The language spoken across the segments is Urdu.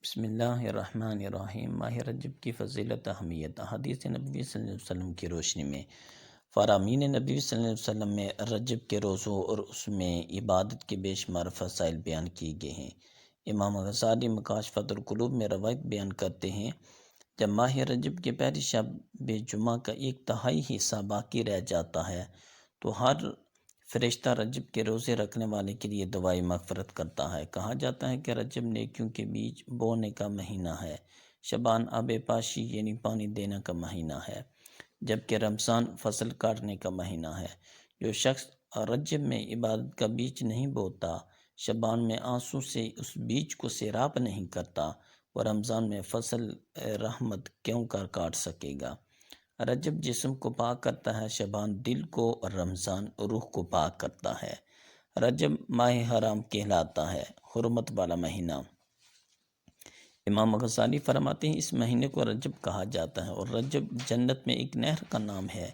بسم اللہ الرحمن الرحیم۔ ماہ رجب کی فضیلت اہمیت۔ حدیث نبوی صلی اللہ علیہ وسلم کی روشنی میں فرامین نبی صلی اللہ علیہ وسلم میں رجب کے روزوں اور اس میں عبادت کے بے شمار فضائل بیان کیے گئے ہیں۔ امام غزالی مکاشفۃ القلوب میں روایت بیان کرتے ہیں، جب ماہ رجب کے پہلی شب جمعہ کا 1/3 حصہ باقی رہ جاتا ہے تو ہر فرشتہ رجب کے روزے رکھنے والے کے لیے دعائے مغفرت کرتا ہے۔ کہا جاتا ہے کہ رجب نیکیوں کے بیج بونے کا مہینہ ہے، شعبان آب پاشی یعنی پانی دینے کا مہینہ ہے، جبکہ رمضان فصل کاٹنے کا مہینہ ہے۔ جو شخص رجب میں عبادت کا بیج نہیں بوتا، شعبان میں آنسو سے اس بیج کو سیراب نہیں کرتا، وہ رمضان میں فصل رحمت کیوں کر کاٹ سکے گا؟ رجب جسم کو پاک کرتا ہے، شعبان دل کو اور رمضان روح کو پاک کرتا ہے۔ رجب ماہ حرام کہلاتا ہے، حرمت والا مہینہ۔ امام غزالی فرماتے ہیں، اس مہینے کو رجب کہا جاتا ہے اور رجب جنت میں ایک نہر کا نام ہے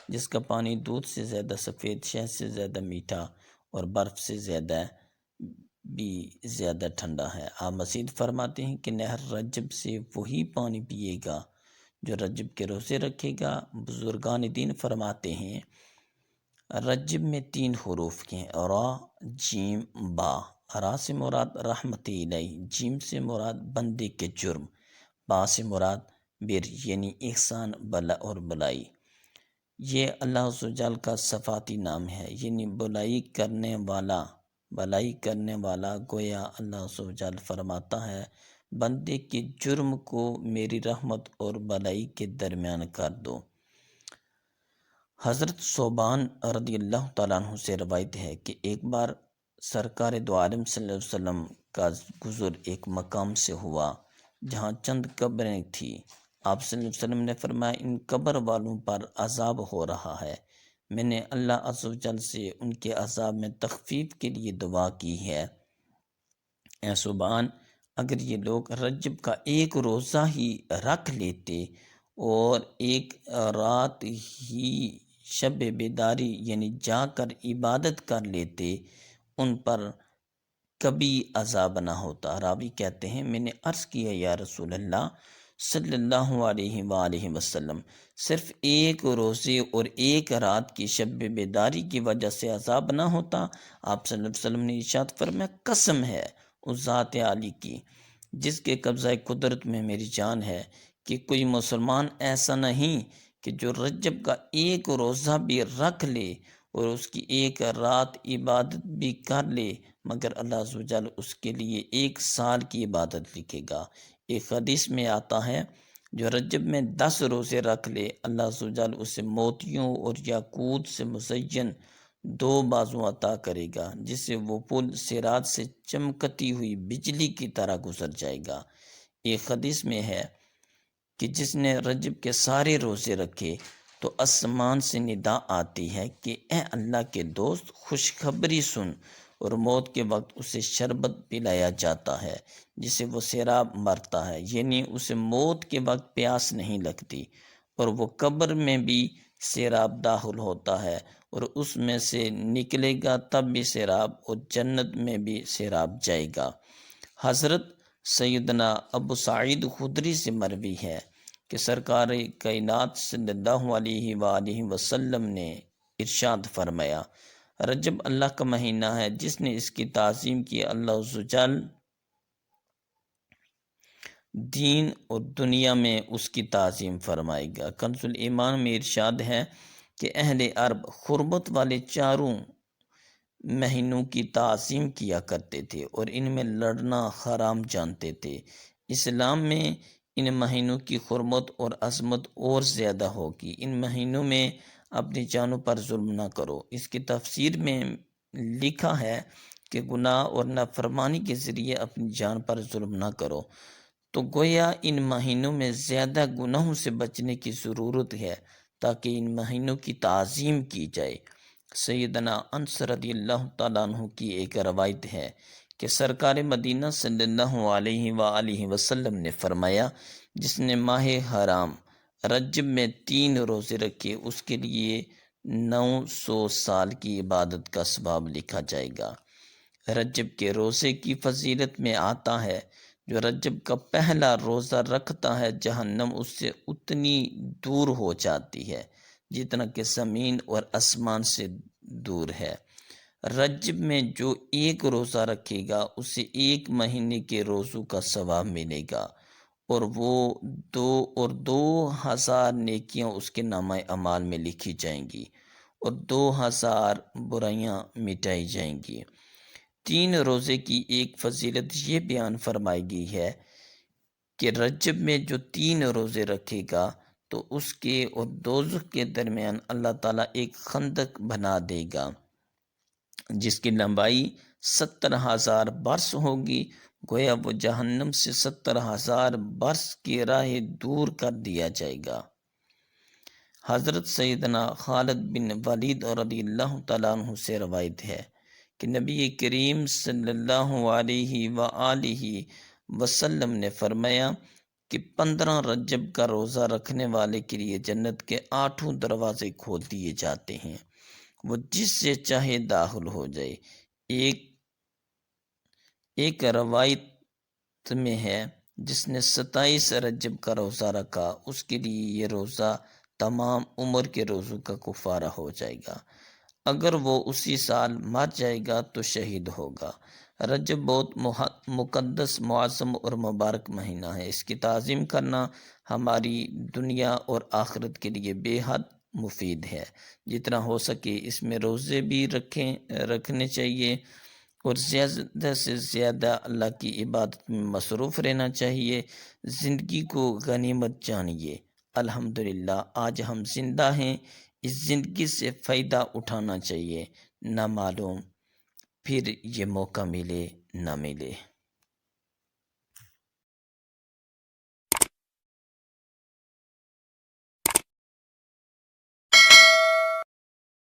جس کا پانی دودھ سے زیادہ سفید، شہد سے زیادہ میٹھا اور برف سے زیادہ ٹھنڈا ہے۔ آپ مزید فرماتے ہیں کہ نہر رجب سے وہی پانی پیے گا جو رجب کے روزے رکھے گا۔ بزرگان دین فرماتے ہیں، رجب میں 3 حروف ہیں، را، جیم، با۔ را سے مراد رحمت الہی، جیم سے مراد بندے کے جرم، با سے مراد بر یعنی احسان اور بلائی۔ یہ اللہ عز و جل کا صفاتی نام ہے، یعنی بلائی کرنے والا۔ گویا اللہ عز و جل فرماتا ہے، بندے کے جرم کو میری رحمت اور بلائی کے درمیان کر دو۔ حضرت ثوبان رضی اللہ تعالیٰ عنہ سے روایت ہے کہ ایک بار سرکار دو عالم صلی اللہ علیہ وسلم کا گزر ایک مقام سے ہوا جہاں چند قبریں تھیں۔ آپ صلی اللہ علیہ وسلم نے فرمایا، ان قبر والوں پر عذاب ہو رہا ہے، میں نے اللہ عز و جل سے ان کے عذاب میں تخفیف کے لیے دعا کی ہے۔ اے ثوبان، اگر یہ لوگ رجب کا ایک روزہ ہی رکھ لیتے اور ایک رات ہی شب بیداری یعنی جا کر عبادت کر لیتے، ان پر کبھی عذاب نہ ہوتا۔ راوی کہتے ہیں، میں نے عرض کیا، یا رسول اللہ صلی اللہ علیہ وآلہ وسلم، صرف ایک روزے اور ایک رات کی شب بیداری کی وجہ سے عذاب نہ ہوتا؟ آپ صلی اللہ علیہ وسلم نے ارشاد فرمایا، قسم ہے اس ذات عالی کی جس کے قبضہ قدرت میں میری جان ہے، کہ کوئی مسلمان ایسا نہیں کہ جو رجب کا ایک روزہ بھی رکھ لے اور اس کی ایک رات عبادت بھی کر لے، مگر اللہ عز و جل اس کے لیے 1 سال کی عبادت لکھے گا۔ ایک حدیث میں آتا ہے، جو رجب میں 10 روزے رکھ لے، اللہ عز و جل اسے موتیوں اور یاقوت سے مزین 2 بازو عطا کرے گا، جس سے وہ پل صراط سے چمکتی ہوئی بجلی کی طرح گزر جائے گا۔ ایک حدیث میں ہے کہ جس نے رجب کے سارے روزے رکھے تو آسمان سے ندا آتی ہے کہ اے اللہ کے دوست، خوشخبری سن، اور موت کے وقت اسے شربت پلایا جاتا ہے جس سے وہ سیراب مرتا ہے، یعنی اسے موت کے وقت پیاس نہیں لگتی، اور وہ قبر میں بھی سیراب داخل ہوتا ہے اور اس میں سے نکلے گا تب بھی سیراب، اور جنت میں بھی سیراب جائے گا۔ حضرت سیدنا ابو سعید خدری سے مروی ہے کہ سرکار کائنات صلی اللہ علیہ وآلہ وسلم نے ارشاد فرمایا، رجب اللہ کا مہینہ ہے، جس نے اس کی تعظیم کی، اللہ عز و جل دین اور دنیا میں اس کی تعظیم فرمائے گا۔ کنز الایمان میں ارشاد ہے کہ اہل عرب حرمت والے 4 مہینوں کی تعظیم کیا کرتے تھے اور ان میں لڑنا حرام جانتے تھے۔ اسلام میں ان مہینوں کی حرمت اور عظمت اور زیادہ ہوگی۔ ان مہینوں میں اپنی جانوں پر ظلم نہ کرو۔ اس کی تفسیر میں لکھا ہے کہ گناہ اور نافرمانی کے ذریعے اپنی جان پر ظلم نہ کرو، تو گویا ان مہینوں میں زیادہ گناہوں سے بچنے کی ضرورت ہے تاکہ ان مہینوں کی تعظیم کی جائے۔ سیدنا انس رضی اللہ تعالیٰ عنہ کی ایک روایت ہے کہ سرکار مدینہ صلی اللہ علیہ وآلہ وسلم نے فرمایا، جس نے ماہ حرام رجب میں 3 روزے رکھے، اس کے لیے 900 سال کی عبادت کا ثواب لکھا جائے گا۔ رجب کے روزے کی فضیلت میں آتا ہے، جو رجب کا پہلا روزہ رکھتا ہے جہنم اس سے اتنی دور ہو جاتی ہے جتنا کہ زمین اور آسمان سے دور ہے۔ رجب میں جو ایک روزہ رکھے گا اسے 1 مہینے کے روزوں کا ثواب ملے گا، اور وہ 2000 نیکیاں اس کے نامہ اعمال میں لکھی جائیں گی، اور 2000 برائیاں مٹائی جائیں گی۔ 3 روزے کی ایک فضیلت یہ بیان فرمائی گئی ہے کہ رجب میں جو 3 روزے رکھے گا تو اس کے اور دوزخ کے درمیان اللہ تعالیٰ ایک خندق بنا دے گا جس کی لمبائی 70,000 برس ہوگی، گویا وہ جہنم سے 70,000 برس کی راہ دور کر دیا جائے گا۔ حضرت سیدنا خالد بن ولید رضی اللہ تعالیٰ عنہ سے روایت ہے کہ نبی کریم صلی اللہ علیہ وآلہ وسلم نے فرمایا کہ 15 رجب کا روزہ رکھنے والے کے لیے جنت کے 8 دروازے کھول دیے جاتے ہیں، وہ جس سے چاہے داخل ہو جائے۔ ایک روایت میں ہے جس نے 27 رجب کا روزہ رکھا اس کے لیے یہ روزہ تمام عمر کے روزوں کا کفارہ ہو جائے گا۔ اگر وہ اسی سال مر جائے گا تو شہید ہوگا۔ رجب بہت مقدس، معظم اور مبارک مہینہ ہے۔ اس کی تعظیم کرنا ہماری دنیا اور آخرت کے لیے بے حد مفید ہے۔ جتنا ہو سکے اس میں روزے بھی رکھنے چاہیے، اور زیادہ سے زیادہ اللہ کی عبادت میں مصروف رہنا چاہیے۔ زندگی کو غنیمت جانیے۔ الحمدللہ آج ہم زندہ ہیں، اس زندگی سے فائدہ اٹھانا چاہیے، نہ معلوم پھر یہ موقع ملے نہ ملے۔